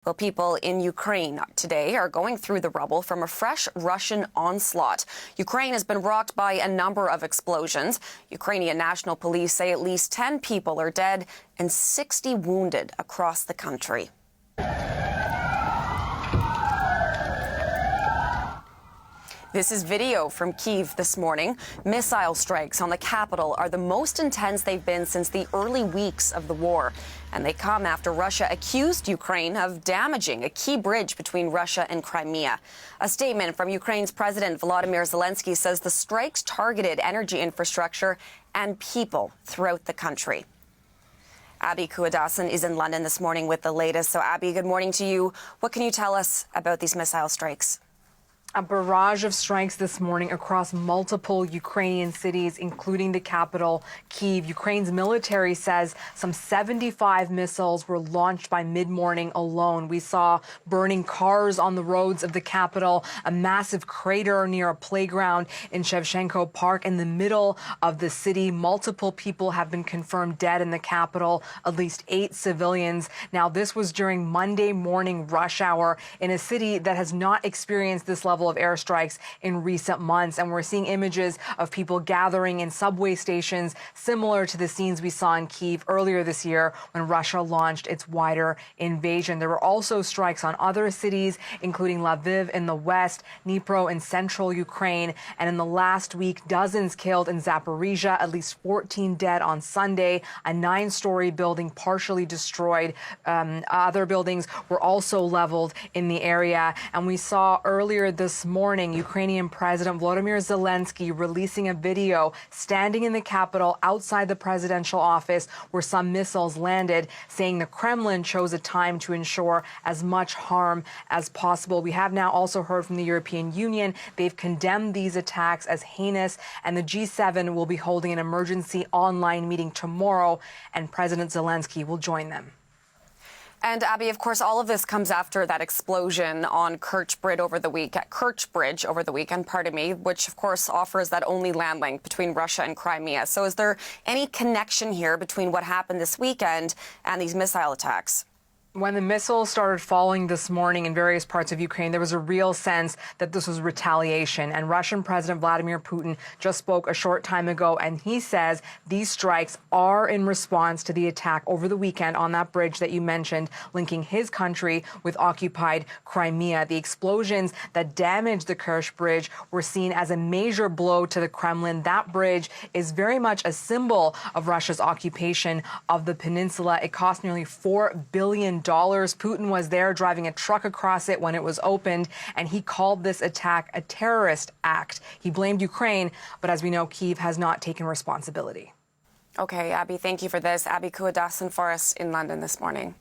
Well, people in Ukraine today are going through the rubble from a fresh Russian onslaught. Ukraine has been rocked by a number of explosions. Ukrainian National Police say at least 10 people are dead and 60 wounded across the country. This is video from Kyiv this morning. Missile strikes on the capital are the most intense they've been since the early weeks of the war. And they come after Russia accused Ukraine of damaging a key bridge between Russia and Crimea. A statement from Ukraine's President Volodymyr Zelensky says the strikes targeted energy infrastructure and people throughout the country. Abby Kuadasan is in London this morning with the latest. So, Abby, good morning to you. What can you tell us about these missile strikes? A barrage of strikes this morning across multiple Ukrainian cities, including the capital, Kyiv. Ukraine's military says some 75 missiles were launched by mid-morning alone. We saw burning cars on the roads of the capital, a massive crater near a playground in Shevchenko Park in the middle of the city. Multiple people have been confirmed dead in the capital, at least 8 civilians. Now, this was during Monday morning rush hour in a city that has not experienced this level of airstrikes in recent months. And we're seeing images of people gathering in subway stations, similar to the scenes we saw in Kyiv earlier this year when Russia launched its wider invasion. There were also strikes on other cities, including Lviv in the west, Dnipro in central Ukraine. And in the last week, dozens killed in Zaporizhia, at least 14 dead on Sunday, a 9-story building partially destroyed. Other buildings were also leveled in the area. And we saw earlier this morning Ukrainian President Volodymyr Zelensky releasing a video standing in the capital outside the presidential office where some missiles landed, saying the Kremlin chose a time to ensure as much harm as possible. We have now also heard from the European Union. They've condemned these attacks as heinous, and the G7 will be holding an emergency online meeting tomorrow, and President Zelensky will join them. And Abby, of course, all of this comes after that explosion on Kerch Bridge over the weekend, which of course offers that only land link between Russia and Crimea. So is there any connection here between what happened this weekend and these missile attacks? When the missiles started falling this morning in various parts of Ukraine, there was a real sense that this was retaliation. And Russian President Vladimir Putin just spoke a short time ago, and he says these strikes are in response to the attack over the weekend on that bridge that you mentioned, linking his country with occupied Crimea. The explosions that damaged the Kerch Bridge were seen as a major blow to the Kremlin. That bridge is very much a symbol of Russia's occupation of the peninsula. It cost nearly $4 billion. Putin was there driving a truck across it when it was opened, and he called this attack a terrorist act. He blamed Ukraine, but as we know, Kyiv has not taken responsibility. Okay, Abby, thank you for this. Abby Kuadasan for us in London this morning.